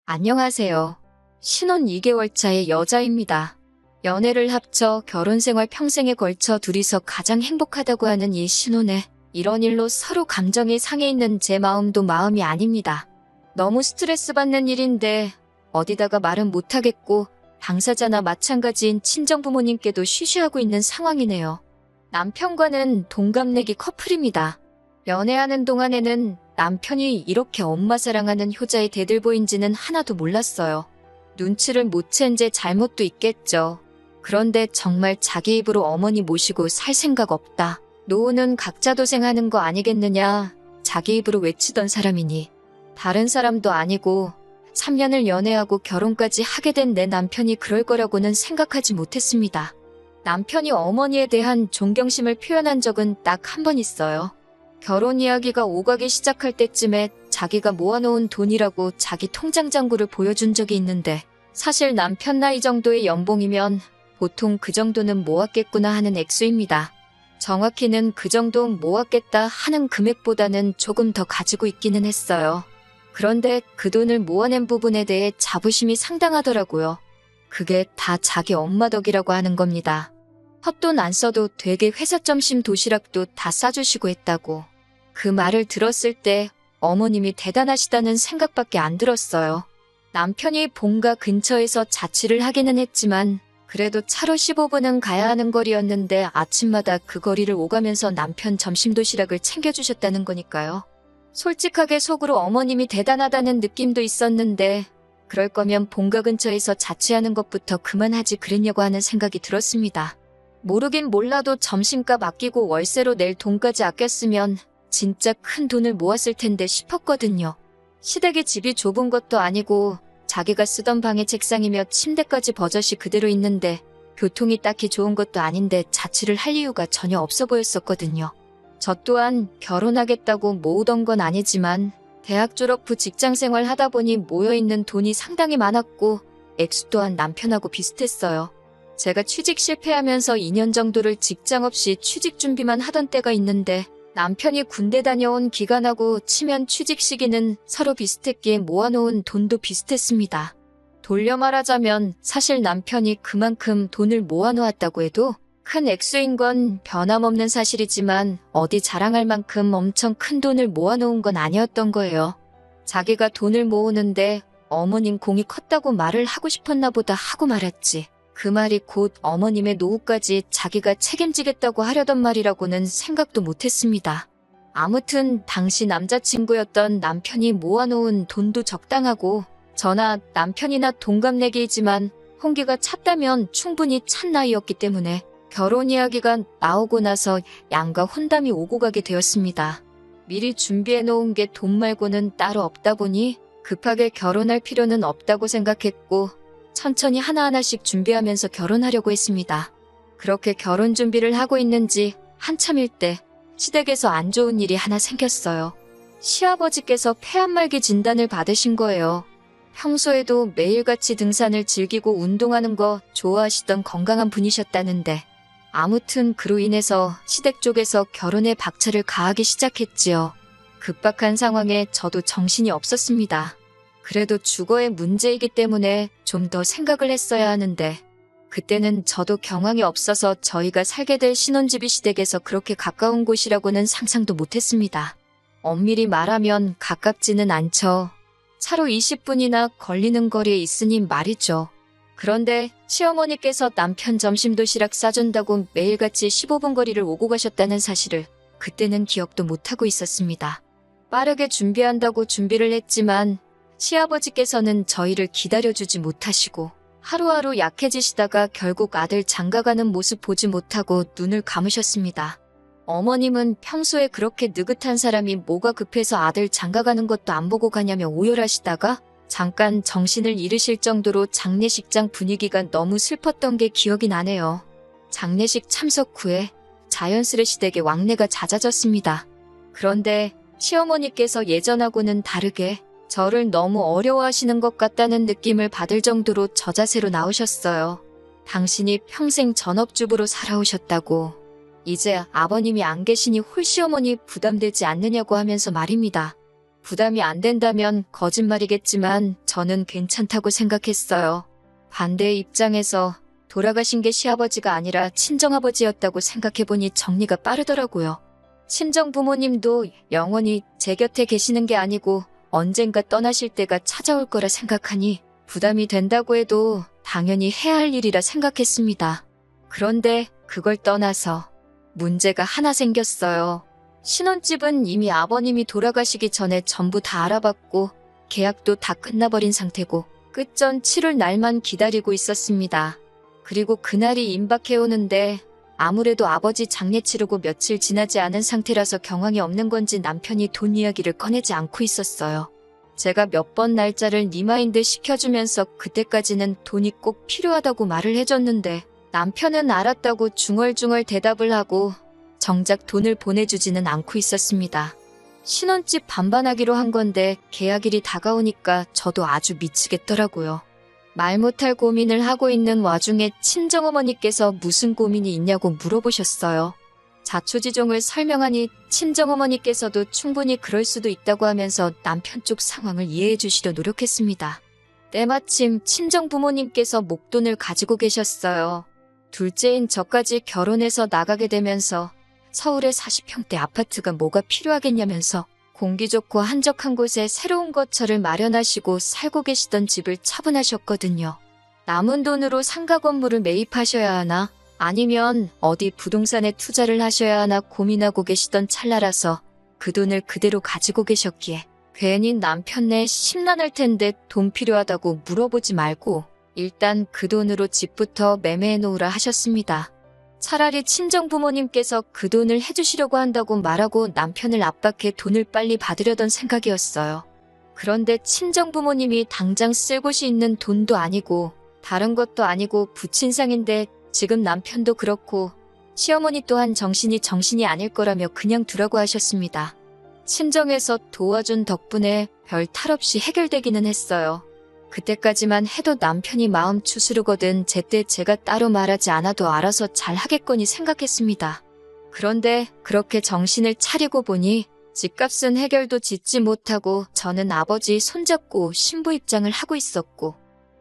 안녕하세요. 신혼 2개월 차의 여자입니다. 연애를 합쳐 결혼 생활 평생에 걸쳐 둘이서 가장 행복하다고 하는 이 신혼에 이런 일로 서로 감정이 상해 있는 제 마음도 마음이 아닙니다. 너무 스트레스 받는 일인데 어디다가 말은 못하겠고 당사자나 마찬가지인 친정부모님께도 쉬쉬하고 있는 상황이네요. 남편과는 동갑내기 커플입니다. 연애하는 동안에는 남편이 이렇게 엄마 사랑하는 효자의 대들보인지는 하나도 몰랐어요. 눈치를 못 챈 제 잘못도 있겠죠. 그런데 정말 자기 입으로 어머니 모시고 살 생각 없다. 노후는 각자 도생하는 거 아니겠느냐. 자기 입으로 외치던 사람이니. 다른 사람도 아니고 3년을 연애하고 결혼까지 하게 된 내 남편이 그럴 거라고는 생각하지 못했습니다. 남편이 어머니에 대한 존경심을 표현한 적은 딱 한 번 있어요. 결혼 이야기가 오가기 시작할 때쯤에 자기가 모아놓은 돈이라고 자기 통장 잔고를 보여준 적이 있는데 사실 남편 나이 정도의 연봉이면 보통 그 정도는 모았겠구나 하는 액수입니다. 정확히는 그 정도 모았겠다 하는 금액보다는 조금 더 가지고 있기는 했어요. 그런데 그 돈을 모아낸 부분에 대해 자부심이 상당하더라고요. 그게 다 자기 엄마 덕이라고 하는 겁니다. 헛돈 안 써도 되게 회사 점심 도시락도 다 싸주시고 했다고. 그 말을 들었을 때 어머님이 대단하시다는 생각밖에 안 들었어요. 남편이 본가 근처에서 자취를 하기는 했지만 그래도 차로 15분은 가야 하는 거리였는데 아침마다 그 거리를 오가면서 남편 점심 도시락을 챙겨주셨다는 거니까요. 솔직하게 속으로 어머님이 대단하다는 느낌도 있었는데 그럴 거면 본가 근처에서 자취하는 것부터 그만하지 그랬냐고 하는 생각이 들었습니다. 모르긴 몰라도 점심값 아끼고 월세로 낼 돈까지 아꼈으면 진짜 큰 돈을 모았을 텐데 싶었거든요. 시댁에 집이 좁은 것도 아니고 자기가 쓰던 방의 책상이며 침대까지 버젓이 그대로 있는데 교통이 딱히 좋은 것도 아닌데 자취를 할 이유가 전혀 없어 보였었거든요. 저 또한 결혼하겠다고 모으던 건 아니지만 대학 졸업 후 직장생활 하다 보니 모여있는 돈이 상당히 많았고 액수 또한 남편하고 비슷했어요. 제가 취직 실패하면서 2년 정도를 직장 없이 취직 준비만 하던 때가 있는데 남편이 군대 다녀온 기간하고 치면 취직 시기는 서로 비슷했기에 모아놓은 돈도 비슷했습니다. 돌려 말하자면 사실 남편이 그만큼 돈을 모아놓았다고 해도 큰 액수인 건 변함없는 사실이지만 어디 자랑할 만큼 엄청 큰 돈을 모아놓은 건 아니었던 거예요. 자기가 돈을 모으는데 어머님 공이 컸다고 말을 하고 싶었나 보다 하고 말았지. 그 말이 곧 어머님의 노후까지 자기가 책임지겠다고 하려던 말이라고는 생각도 못했습니다. 아무튼 당시 남자친구였던 남편이 모아놓은 돈도 적당하고 저나 남편이나 동갑내기이지만 혼기가 찼다면 충분히 찬 나이였기 때문에 결혼 이야기가 나오고 나서 양가 혼담이 오고 가게 되었습니다. 미리 준비해놓은 게 돈 말고는 따로 없다 보니 급하게 결혼할 필요는 없다고 생각했고 천천히 하나하나씩 준비하면서 결혼하려고 했습니다. 그렇게 결혼 준비를 하고 있는지 한참일 때 시댁에서 안 좋은 일이 하나 생겼어요. 시아버지께서 폐암말기 진단을 받으신 거예요. 평소에도 매일같이 등산을 즐기고 운동하는 거 좋아하시던 건강한 분이셨다는데 아무튼 그로 인해서 시댁 쪽에서 결혼에 박차를 가하기 시작했지요. 급박한 상황에 저도 정신이 없었습니다. 그래도 주거의 문제이기 때문에 좀 더 생각을 했어야 하는데 그때는 저도 경황이 없어서 저희가 살게 될 신혼집이 시댁에서 그렇게 가까운 곳이라고는 상상도 못했습니다. 엄밀히 말하면 가깝지는 않죠. 차로 20분이나 걸리는 거리에 있으니 말이죠. 그런데 시어머니께서 남편 점심 도시락 싸준다고 매일같이 15분 거리를 오고 가셨다는 사실을 그때는 기억도 못하고 있었습니다. 빠르게 준비한다고 준비를 했지만 시아버지께서는 저희를 기다려주지 못하시고 하루하루 약해지시다가 결국 아들 장가가는 모습 보지 못하고 눈을 감으셨습니다. 어머님은 평소에 그렇게 느긋한 사람이 뭐가 급해서 아들 장가가는 것도 안 보고 가냐며 오열하시다가 잠깐 정신을 잃으실 정도로 장례식장 분위기가 너무 슬펐던 게 기억이 나네요. 장례식 참석 후에 자연스레 시댁에 왕래가 잦아졌습니다. 그런데 시어머니께서 예전하고는 다르게 저를 너무 어려워하시는 것 같다는 느낌을 받을 정도로 저자세로 나오셨어요. 당신이 평생 전업주부로 살아오셨다고. 이제 아버님이 안 계시니 홀시어머니 부담되지 않느냐고 하면서 말입니다. 부담이 안 된다면 거짓말이겠지만 저는 괜찮다고 생각했어요. 반대의 입장에서 돌아가신 게 시아버지가 아니라 친정아버지였다고 생각해보니 정리가 빠르더라고요. 친정부모님도 영원히 제 곁에 계시는 게 아니고 언젠가 떠나실 때가 찾아올 거라 생각하니 부담이 된다고 해도 당연히 해야 할 일이라 생각했습니다. 그런데 그걸 떠나서 문제가 하나 생겼어요. 신혼집은 이미 아버님이 돌아가시기 전에 전부 다 알아봤고 계약도 다 끝나버린 상태고 끝전 치를 날만 기다리고 있었습니다. 그리고 그날이 임박해오는데 아무래도 아버지 장례 치르고 며칠 지나지 않은 상태라서 경황이 없는 건지 남편이 돈 이야기를 꺼내지 않고 있었어요. 제가 몇 번 날짜를 리마인드 시켜주면서 그때까지는 돈이 꼭 필요하다고 말을 해줬는데 남편은 알았다고 중얼중얼 대답을 하고 정작 돈을 보내주지는 않고 있었습니다. 신혼집 반반하기로 한 건데 계약일이 다가오니까 저도 아주 미치겠더라고요. 말 못할 고민을 하고 있는 와중에 친정어머니께서 무슨 고민이 있냐고 물어보셨어요. 자초지종을 설명하니 친정어머니께서도 충분히 그럴 수도 있다고 하면서 남편 쪽 상황을 이해해 주시려 노력했습니다. 때마침 친정부모님께서 목돈을 가지고 계셨어요. 둘째인 저까지 결혼해서 나가게 되면서 서울에 40평대 아파트가 뭐가 필요하겠냐면서 공기 좋고 한적한 곳에 새로운 거처를 마련하시고 살고 계시던 집을 처분하셨거든요. 남은 돈으로 상가 건물을 매입하셔야 하나 아니면 어디 부동산에 투자를 하셔야 하나 고민하고 계시던 찰나라서 그 돈을 그대로 가지고 계셨기에 괜히 남편네 심란할 텐데 돈 필요하다고 물어보지 말고 일단 그 돈으로 집부터 매매해 놓으라 하셨습니다. 차라리 친정부모님께서 그 돈을 해주시려고 한다고 말하고 남편을 압박해 돈을 빨리 받으려던 생각이었어요. 그런데 친정부모님이 당장 쓸 곳이 있는 돈도 아니고 다른 것도 아니고 부친상인데 지금 남편도 그렇고 시어머니 또한 정신이 아닐 거라며 그냥 두라고 하셨습니다. 친정에서 도와준 덕분에 별 탈 없이 해결되기는 했어요. 그때까지만 해도 남편이 마음 추스르거든 제때 제가 따로 말하지 않아도 알아서 잘 하겠거니 생각했습니다. 그런데 그렇게 정신을 차리고 보니 집값은 해결도 짓지 못하고 저는 아버지 손잡고 신부 입장을 하고 있었고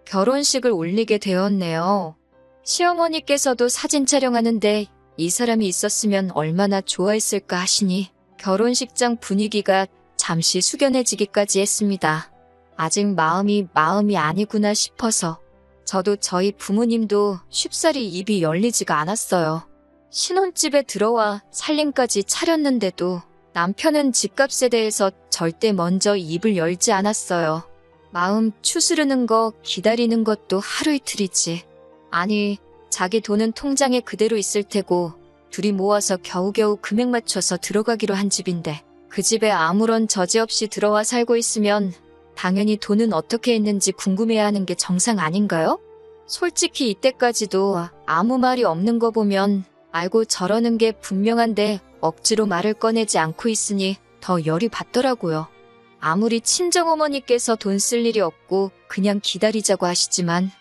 결혼식을 올리게 되었네요. 시어머니께서도 사진 촬영하는데 이 사람이 있었으면 얼마나 좋아했을까 하시니 결혼식장 분위기가 잠시 숙연해지기까지 했습니다. 아직 마음이 아니구나 싶어서 저도 저희 부모님도 쉽사리 입이 열리지가 않았어요. 신혼집에 들어와 살림까지 차렸는데도 남편은 집값에 대해서 절대 먼저 입을 열지 않았어요. 마음 추스르는 거 기다리는 것도 하루 이틀이지. 아니 자기 돈은 통장에 그대로 있을 테고 둘이 모아서 겨우겨우 금액 맞춰서 들어가기로 한 집인데 그 집에 아무런 저지 없이 들어와 살고 있으면 당연히 돈은 어떻게 했는지 궁금해야 하는 게 정상 아닌가요? 솔직히 이때까지도 아무 말이 없는 거 보면 알고 저러는 게 분명한데 억지로 말을 꺼내지 않고 있으니 더 열이 받더라고요. 아무리 친정어머니께서 돈 쓸 일이 없고 그냥 기다리자고 하시지만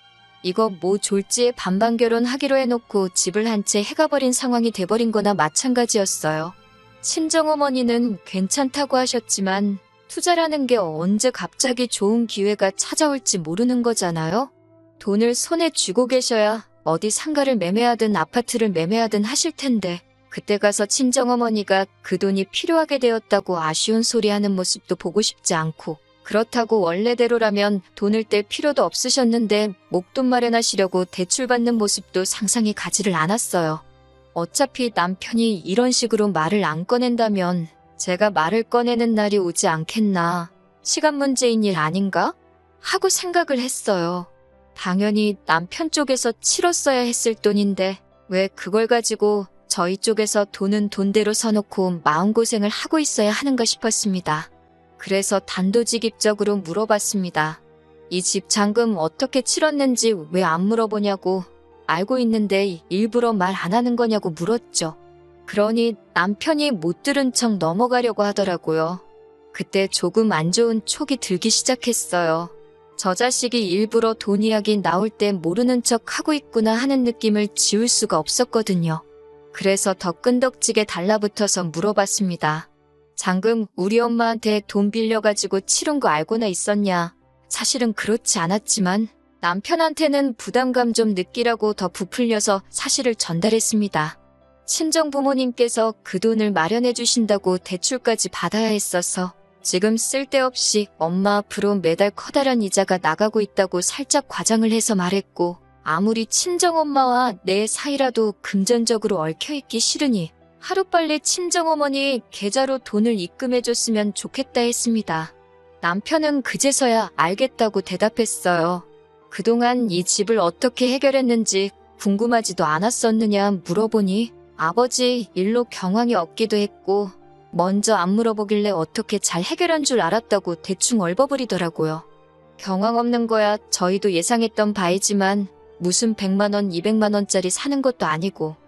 이거 뭐 졸지에 반반 결혼하기로 해놓고 집을 한 채 해가버린 상황이 돼버린 거나 마찬가지였어요. 친정어머니는 괜찮다고 하셨지만 투자라는 게 언제 갑자기 좋은 기회가 찾아올지 모르는 거잖아요. 돈을 손에 쥐고 계셔야 어디 상가를 매매하든 아파트를 매매하든 하실 텐데 그때 가서 친정어머니가 그 돈이 필요하게 되었다고 아쉬운 소리 하는 모습도 보고 싶지 않고 그렇다고 원래대로라면 돈을 뗄 필요도 없으셨는데 목돈 마련하시려고 대출받는 모습도 상상이 가지를 않았어요. 어차피 남편이 이런 식으로 말을 안 꺼낸다면 제가 말을 꺼내는 날이 오지 않겠나. 시간 문제인 일 아닌가? 하고 생각을 했어요. 당연히 남편 쪽에서 치렀어야 했을 돈인데 왜 그걸 가지고 저희 쪽에서 돈은 돈대로 서놓고 마음고생을 하고 있어야 하는가 싶었습니다. 그래서 단도직입적으로 물어봤습니다. 이 집 잔금 어떻게 치렀는지 왜 안 물어보냐고 알고 있는데 일부러 말 안 하는 거냐고 물었죠. 그러니 남편이 못 들은 척 넘어가려고 하더라고요. 그때 조금 안 좋은 촉이 들기 시작했어요. 저 자식이 일부러 돈 이야기 나올 때 모르는 척 하고 있구나 하는 느낌을 지울 수가 없었거든요. 그래서 더 끈덕지게 달라붙어서 물어봤습니다. 장금 우리 엄마한테 돈 빌려가지고 치른 거 알고나 있었냐. 사실은 그렇지 않았지만 남편한테는 부담감 좀 느끼라고 더 부풀려서 사실을 전달했습니다. 친정 부모님께서 그 돈을 마련해 주신다고 대출까지 받아야 했어서 지금 쓸데없이 엄마 앞으로 매달 커다란 이자가 나가고 있다고 살짝 과장을 해서 말했고, 아무리 친정엄마와 내 사이라도 금전적으로 얽혀있기 싫으니 하루빨리 친정어머니 계좌로 돈을 입금해줬으면 좋겠다 했습니다. 남편은 그제서야 알겠다고 대답했어요. 그동안 이 집을 어떻게 해결했는지 궁금하지도 않았었느냐 물어보니 아버지 일로 경황이 없기도 했고 먼저 안 물어보길래 어떻게 잘 해결한 줄 알았다고 대충 얼버무리더라고요. 경황 없는 거야 저희도 예상했던 바이지만 무슨 100만 원, 200만 원짜리 사는 것도 아니고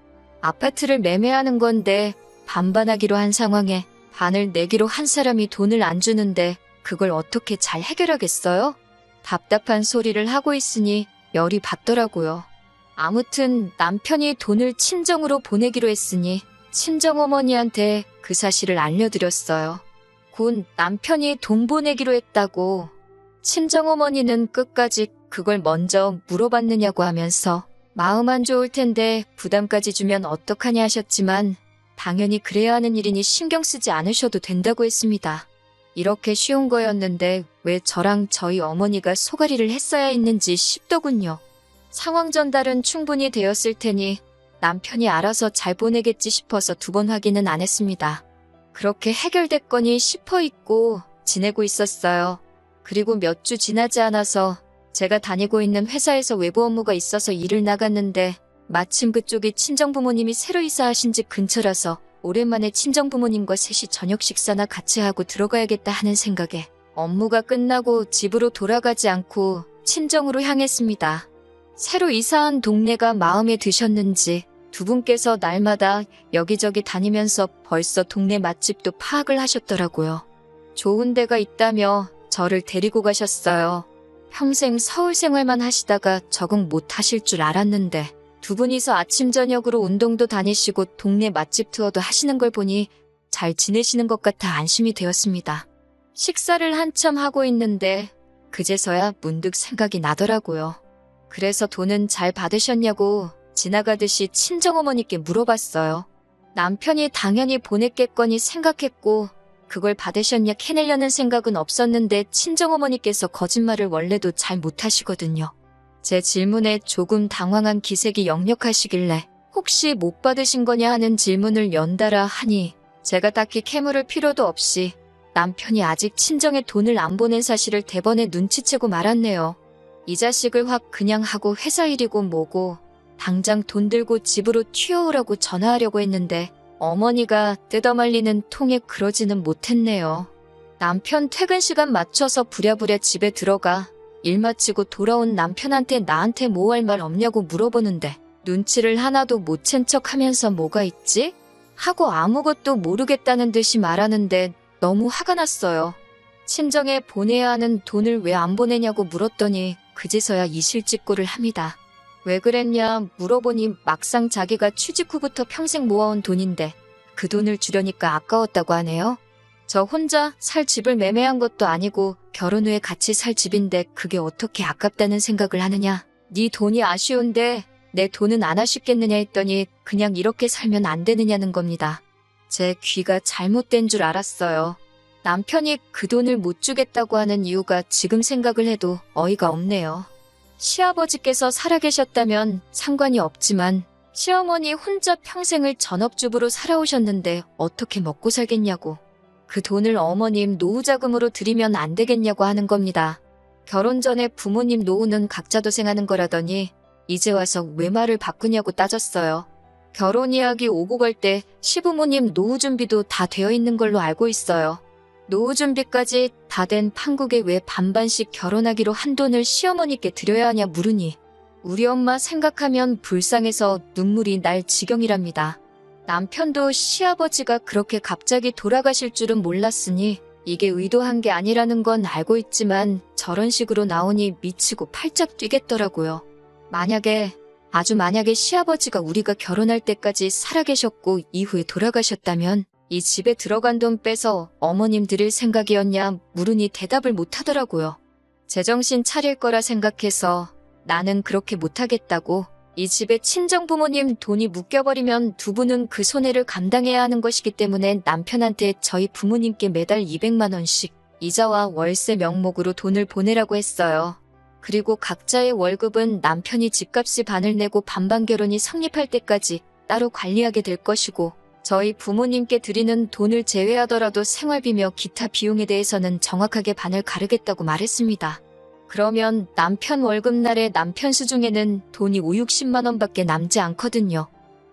아파트를 매매하는 건데 반반하기로 한 상황에 반을 내기로 한 사람이 돈을 안 주는데 그걸 어떻게 잘 해결하겠어요? 답답한 소리를 하고 있으니 열이 받더라고요. 아무튼 남편이 돈을 친정으로 보내기로 했으니 친정어머니한테 그 사실을 알려드렸어요. 곧 남편이 돈 보내기로 했다고. 친정어머니는 끝까지 그걸 먼저 물어봤느냐고 하면서 마음 안 좋을 텐데 부담까지 주면 어떡하냐 하셨지만 당연히 그래야 하는 일이니 신경 쓰지 않으셔도 된다고 했습니다. 이렇게 쉬운 거였는데 왜 저랑 저희 어머니가 소가리를 했어야 했는지 싶더군요. 상황 전달은 충분히 되었을 테니 남편이 알아서 잘 보내겠지 싶어서 2번 확인은 안 했습니다. 그렇게 해결됐거니 싶어 있고 지내고 있었어요. 그리고 몇 주 지나지 않아서 제가 다니고 있는 회사에서 외부 업무가 있어서 일을 나갔는데 마침 그쪽이 친정부모님이 새로 이사하신 집 근처라서 오랜만에 친정부모님과 셋이 저녁 식사나 같이 하고 들어가야겠다 하는 생각에 업무가 끝나고 집으로 돌아가지 않고 친정으로 향했습니다. 새로 이사한 동네가 마음에 드셨는지 2분께서 날마다 여기저기 다니면서 벌써 동네 맛집도 파악을 하셨더라고요. 좋은 데가 있다며 저를 데리고 가셨어요. 평생 서울 생활만 하시다가 적응 못 하실 줄 알았는데 2분이서 아침 저녁으로 운동도 다니시고 동네 맛집 투어도 하시는 걸 보니 잘 지내시는 것 같아 안심이 되었습니다. 식사를 한참 하고 있는데 그제서야 문득 생각이 나더라고요. 그래서 돈은 잘 받으셨냐고 지나가듯이 친정어머니께 물어봤어요. 남편이 당연히 보냈겠거니 생각했고 그걸 받으셨냐 캐내려는 생각은 없었는데 친정어머니께서 거짓말을 원래도 잘 못하시거든요. 제 질문에 조금 당황한 기색이 역력하시길래 혹시 못 받으신 거냐 하는 질문을 연달아 하니 제가 딱히 캐물을 필요도 없이 남편이 아직 친정에 돈을 안 보낸 사실을 대번에 눈치채고 말았네요. 이 자식을 확 그냥 하고 회사 일이고 뭐고 당장 돈 들고 집으로 튀어오라고 전화하려고 했는데 어머니가 뜯어말리는 통에 그러지는 못했네요. 남편 퇴근 시간 맞춰서 부랴부랴 집에 들어가 일 마치고 돌아온 남편한테 나한테 뭐 할 말 없냐고 물어보는데 눈치를 하나도 못 챈 척하면서 뭐가 있지? 하고 아무것도 모르겠다는 듯이 말하는데 너무 화가 났어요. 친정에 보내야 하는 돈을 왜 안 보내냐고 물었더니 그제서야 이실직고를 합니다. 왜 그랬냐 물어보니 막상 자기가 취직 후부터 평생 모아온 돈인데 그 돈을 주려니까 아까웠다고 하네요. 저 혼자 살 집을 매매한 것도 아니고 결혼 후에 같이 살 집인데 그게 어떻게 아깝다는 생각을 하느냐. 네 돈이 아쉬운데 내 돈은 안 아쉽겠느냐 했더니 그냥 이렇게 살면 안 되느냐는 겁니다. 제 귀가 잘못된 줄 알았어요. 남편이 그 돈을 못 주겠다고 하는 이유가 지금 생각을 해도 어이가 없네요. 시아버지께서 살아계셨다면 상관이 없지만 시어머니 혼자 평생을 전업주부로 살아오셨는데 어떻게 먹고 살겠냐고. 그 돈을 어머님 노후자금으로 드리면 안 되겠냐고 하는 겁니다. 결혼 전에 부모님 노후는 각자 도생하는 거라더니 이제 와서 왜 말을 바꾸냐고 따졌어요. 결혼 이야기 오고 갈 때 시부모님 노후 준비도 다 되어 있는 걸로 알고 있어요. 노후 준비까지 다 된 판국에 왜 반반씩 결혼하기로 한 돈을 시어머니께 드려야 하냐 물으니 우리 엄마 생각하면 불쌍해서 눈물이 날 지경이랍니다. 남편도 시아버지가 그렇게 갑자기 돌아가실 줄은 몰랐으니 이게 의도한 게 아니라는 건 알고 있지만 저런 식으로 나오니 미치고 팔짝 뛰겠더라고요. 아주 만약에 시아버지가 우리가 결혼할 때까지 살아계셨고 이후에 돌아가셨다면 이 집에 들어간 돈 빼서 어머님 드릴 생각이었냐 물으니 대답을 못하더라고요. 제정신 차릴 거라 생각해서 나는 그렇게 못하겠다고. 이 집에 친정부모님 돈이 묶여버리면 두 분은 그 손해를 감당해야 하는 것이기 때문에 남편한테 저희 부모님께 매달 200만 원씩 이자와 월세 명목으로 돈을 보내라고 했어요. 그리고 각자의 월급은 남편이 집값이 반을 내고 반반 결혼이 성립할 때까지 따로 관리하게 될 것이고 저희 부모님께 드리는 돈을 제외하더라도 생활비며 기타 비용에 대해서는 정확하게 반을 가르겠다고 말했습니다. 그러면 남편 월급날에 남편 수중에는 돈이 5, 60만 원밖에 남지 않거든요.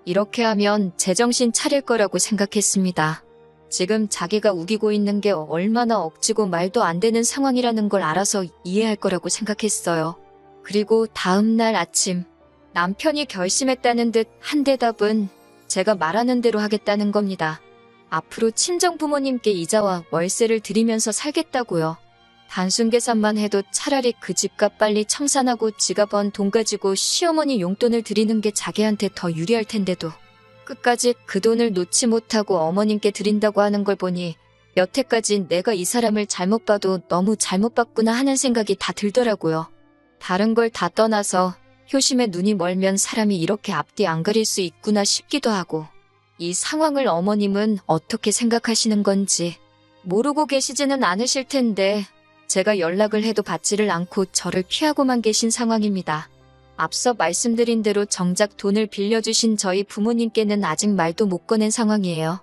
이렇게 하면 제정신 차릴 거라고 생각했습니다. 지금 자기가 우기고 있는 게 얼마나 억지고 말도 안 되는 상황이라는 걸 알아서 이해할 거라고 생각했어요. 그리고 다음 날 아침 남편이 결심했다는 듯 한 대답은 제가 말하는 대로 하겠다는 겁니다. 앞으로 친정부모님께 이자와 월세를 드리면서 살겠다고요. 단순 계산만 해도 차라리 그 집값 빨리 청산하고 지가 번 돈 가지고 시어머니 용돈을 드리는 게 자기한테 더 유리할 텐데도 끝까지 그 돈을 놓지 못하고 어머님께 드린다고 하는 걸 보니 여태까지 내가 이 사람을 잘못 봐도 너무 잘못 봤구나 하는 생각이 다 들더라고요. 다른 걸 다 떠나서 효심에 눈이 멀면 사람이 이렇게 앞뒤 안 가릴 수 있구나 싶기도 하고 이 상황을 어머님은 어떻게 생각하시는 건지 모르고 계시지는 않으실 텐데 제가 연락을 해도 받지를 않고 저를 피하고만 계신 상황입니다. 앞서 말씀드린 대로 정작 돈을 빌려주신 저희 부모님께는 아직 말도 못 꺼낸 상황이에요.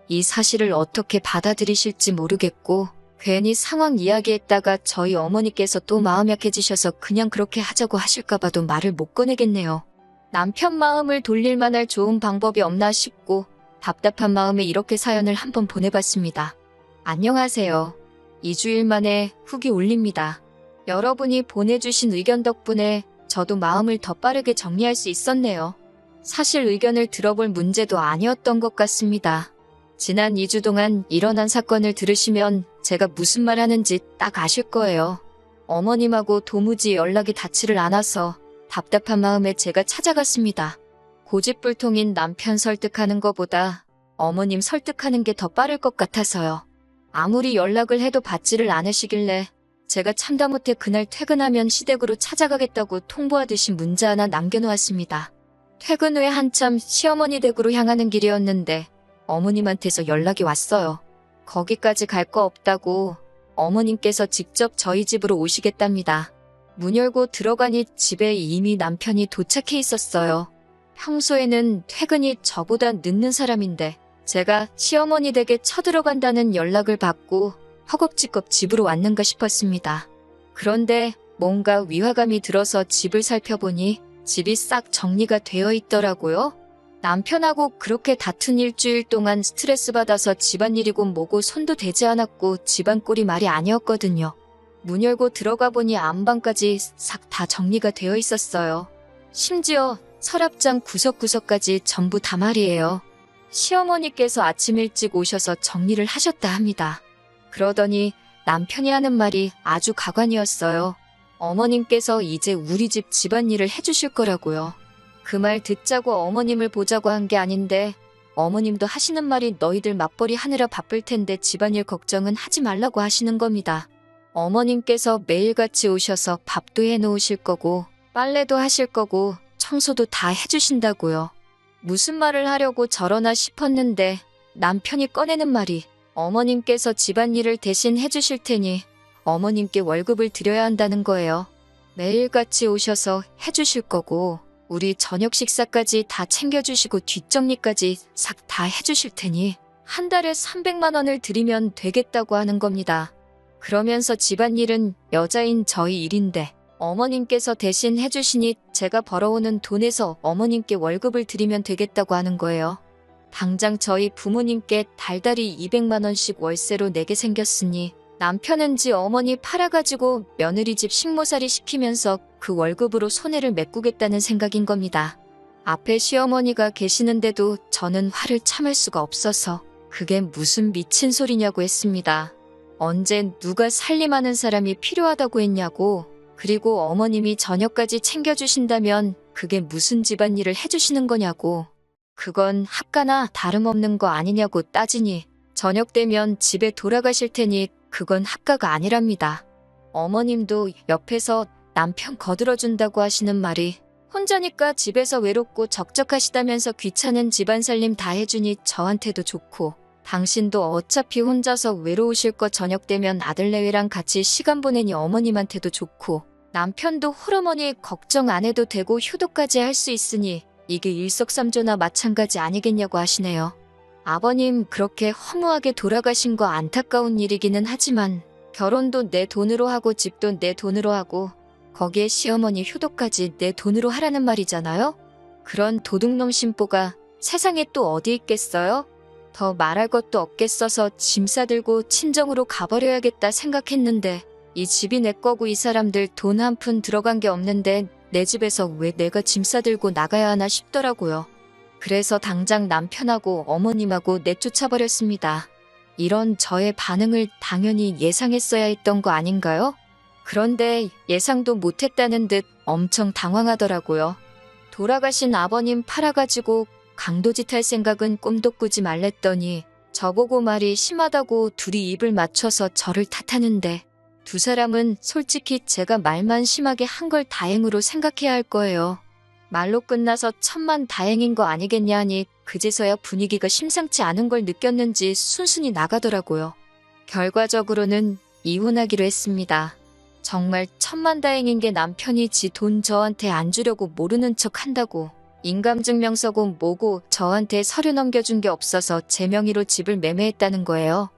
이 사실을 어떻게 받아들이실지 모르겠고 괜히 상황 이야기했다가 저희 어머니께서 또 마음 약해지셔서 그냥 그렇게 하자고 하실까봐도 말을 못 꺼내겠네요. 남편 마음을 돌릴 만할 좋은 방법이 없나 싶고 답답한 마음에 이렇게 사연을 한번 보내봤습니다. 안녕하세요. 2주일 만에 후기 올립니다. 여러분이 보내주신 의견 덕분에 저도 마음을 더 빠르게 정리할 수 있었네요. 사실 의견을 들어볼 문제도 아니었던 것 같습니다. 지난 2주 동안 일어난 사건을 들으시면 제가 무슨 말 하는지 딱 아실 거예요. 어머님하고 도무지 연락이 닿지를 않아서 답답한 마음에 제가 찾아갔습니다. 고집불통인 남편 설득하는 것보다 어머님 설득하는 게 더 빠를 것 같아서요. 아무리 연락을 해도 받지를 않으시길래 제가 참다 못해 그날 퇴근하면 시댁으로 찾아가겠다고 통보하듯이 문자 하나 남겨놓았습니다. 퇴근 후에 한참 시어머니 댁으로 향하는 길이었는데 어머님한테서 연락이 왔어요. 거기까지 갈 거 없다고 어머님께서 직접 저희 집으로 오시겠답니다. 문 열고 들어가니 집에 이미 남편이 도착해 있었어요. 평소에는 퇴근이 저보다 늦는 사람인데 제가 시어머니 댁에 쳐들어간다는 연락을 받고 허겁지겁 집으로 왔는가 싶었습니다. 그런데 뭔가 위화감이 들어서 집을 살펴보니 집이 싹 정리가 되어 있더라고요. 남편하고 그렇게 다툰 일주일 동안 스트레스 받아서 집안일이고 뭐고 손도 대지 않았고 집안 꼴이 말이 아니었거든요. 문 열고 들어가 보니 안방까지 싹 다 정리가 되어 있었어요. 심지어 서랍장 구석구석까지 전부 다 말이에요. 시어머니께서 아침 일찍 오셔서 정리를 하셨다 합니다. 그러더니 남편이 하는 말이 아주 가관이었어요. 어머님께서 이제 우리 집 집안일을 해주실 거라고요. 그 말 듣자고 어머님을 보자고 한 게 아닌데 어머님도 하시는 말이 너희들 맞벌이 하느라 바쁠 텐데 집안일 걱정은 하지 말라고 하시는 겁니다. 어머님께서 매일같이 오셔서 밥도 해놓으실 거고 빨래도 하실 거고 청소도 다 해주신다고요. 무슨 말을 하려고 저러나 싶었는데 남편이 꺼내는 말이 어머님께서 집안일을 대신 해주실 테니 어머님께 월급을 드려야 한다는 거예요. 매일같이 오셔서 해주실 거고 우리 저녁 식사까지 다 챙겨주시고 뒷정리까지 싹 다 해주실 테니 한 달에 300만 원을 드리면 되겠다고 하는 겁니다. 그러면서 집안일은 여자인 저희 일인데 어머님께서 대신 해주시니 제가 벌어오는 돈에서 어머님께 월급을 드리면 되겠다고 하는 거예요. 당장 저희 부모님께 달달이 200만 원씩 월세로 내게 생겼으니 남편은 지 어머니 팔아가지고 며느리 집 식모살이 시키면서 그 월급으로 손해를 메꾸겠다는 생각인 겁니다. 앞에 시어머니가 계시는데도 저는 화를 참을 수가 없어서 그게 무슨 미친 소리냐고 했습니다. 언제 누가 살림하는 사람이 필요하다고 했냐고. 그리고 어머님이 저녁까지 챙겨주신다면 그게 무슨 집안일을 해주시는 거냐고. 그건 합가나 다름없는 거 아니냐고 따지니 저녁 되면 집에 돌아가실 테니 그건 합가가 아니랍니다. 어머님도 옆에서 남편 거들어준다고 하시는 말이 혼자니까 집에서 외롭고 적적하시다면서 귀찮은 집안 살림 다 해주니 저한테도 좋고 당신도 어차피 혼자서 외로우실 거 저녁 되면 아들내외랑 같이 시간 보내니 어머님한테도 좋고 남편도 홀어머니 걱정 안 해도 되고 효도까지 할 수 있으니 이게 일석삼조나 마찬가지 아니겠냐고 하시네요. 아버님 그렇게 허무하게 돌아가신 거 안타까운 일이기는 하지만 결혼도 내 돈으로 하고 집도 내 돈으로 하고 거기에 시어머니 효도까지 내 돈으로 하라는 말이잖아요? 그런 도둑놈 심보가 세상에 또 어디 있겠어요? 더 말할 것도 없겠어서 짐 싸들고 친정으로 가버려야겠다 생각했는데 이 집이 내 거고 이 사람들 돈 한 푼 들어간 게 없는데 내 집에서 왜 내가 짐 싸들고 나가야 하나 싶더라고요. 그래서 당장 남편하고 어머님하고 내쫓아버렸습니다. 이런 저의 반응을 당연히 예상했어야 했던 거 아닌가요? 그런데 예상도 못했다는 듯 엄청 당황하더라고요. 돌아가신 아버님 팔아가지고 강도짓 할 생각은 꿈도 꾸지 말랬더니 저보고 말이 심하다고 둘이 입을 맞춰서 저를 탓하는데 두 사람은 솔직히 제가 말만 심하게 한 걸 다행으로 생각해야 할 거예요. 말로 끝나서 천만 다행인 거 아니겠냐 하니 그제서야 분위기가 심상치 않은 걸 느꼈는지 순순히 나가더라고요. 결과적으로는 이혼하기로 했습니다. 정말 천만다행인 게 남편이 지 돈 저한테 안 주려고 모르는 척 한다고 인감증명서고 뭐고 저한테 서류 넘겨준 게 없어서 제 명의로 집을 매매했다는 거예요.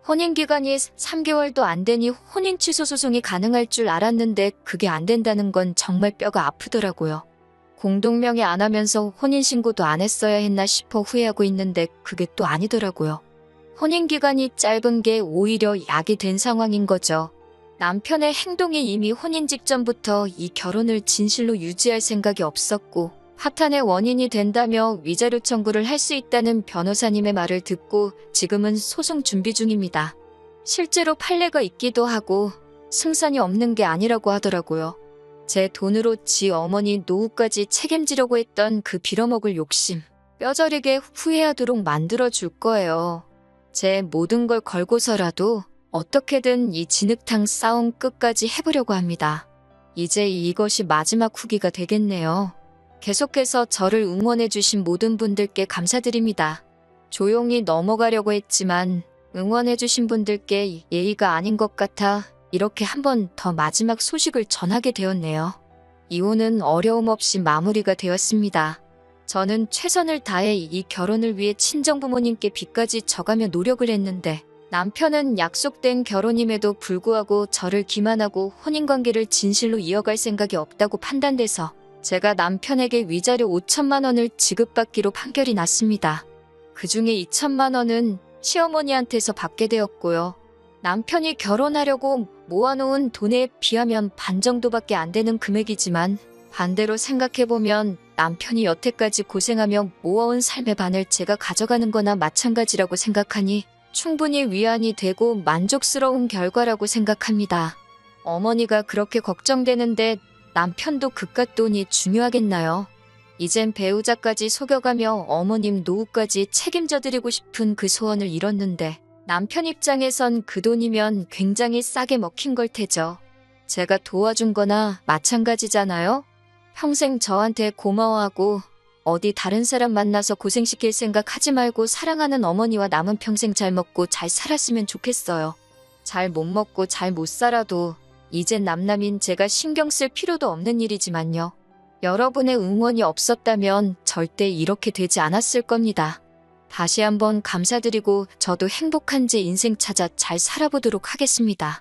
혼인기간이 3개월도 안 되니 혼인 취소 소송이 가능할 줄 알았는데 그게 안 된다는 건 정말 뼈가 아프더라고요. 공동명의 안 하면서 혼인신고도 안 했어야 했나 싶어 후회하고 있는데 그게 또 아니더라고요. 혼인기간이 짧은 게 오히려 약이 된 상황인 거죠. 남편의 행동이 이미 혼인 직전부터 이 결혼을 진실로 유지할 생각이 없었고 파탄의 원인이 된다며 위자료 청구를 할 수 있다는 변호사님의 말을 듣고 지금은 소송 준비 중입니다. 실제로 판례가 있기도 하고 승산이 없는 게 아니라고 하더라고요. 제 돈으로 지 어머니 노후까지 책임지려고 했던 그 빌어먹을 욕심 뼈저리게 후회하도록 만들어줄 거예요. 제 모든 걸 걸고서라도 어떻게든 이 진흙탕 싸움 끝까지 해보려고 합니다. 이제 이것이 마지막 후기가 되겠네요. 계속해서 저를 응원해주신 모든 분들께 감사드립니다. 조용히 넘어가려고 했지만 응원해주신 분들께 예의가 아닌 것 같아 이렇게 한 번 더 마지막 소식을 전하게 되었네요. 이혼은 어려움 없이 마무리가 되었습니다. 저는 최선을 다해 이 결혼을 위해 친정부모님께 빚까지 져가며 노력을 했는데 남편은 약속된 결혼임에도 불구하고 저를 기만하고 혼인관계를 진실로 이어갈 생각이 없다고 판단돼서 제가 남편에게 위자료 5천만 원을 지급받기로 판결이 났습니다. 그중에 2천만 원은 시어머니한테서 받게 되었고요. 남편이 결혼하려고 모아놓은 돈에 비하면 반 정도밖에 안 되는 금액이지만 반대로 생각해보면 남편이 여태까지 고생하며 모아온 삶의 반을 제가 가져가는 거나 마찬가지라고 생각하니 충분히 위안이 되고 만족스러운 결과라고 생각합니다. 어머니가 그렇게 걱정되는데 남편도 그깟 돈이 중요하겠나요? 이젠 배우자까지 속여가며 어머님 노후까지 책임져드리고 싶은 그 소원을 이뤘는데 남편 입장에선 그 돈이면 굉장히 싸게 먹힌 걸 테죠. 제가 도와준 거나 마찬가지잖아요? 평생 저한테 고마워하고 어디 다른 사람 만나서 고생시킬 생각 하지 말고 사랑하는 어머니와 남은 평생 잘 먹고 잘 살았으면 좋겠어요. 잘 못 먹고 잘 못 살아도 이젠 남남인 제가 신경 쓸 필요도 없는 일이지만요. 여러분의 응원이 없었다면 절대 이렇게 되지 않았을 겁니다. 다시 한번 감사드리고 저도 행복한 제 인생 찾아 잘 살아보도록 하겠습니다.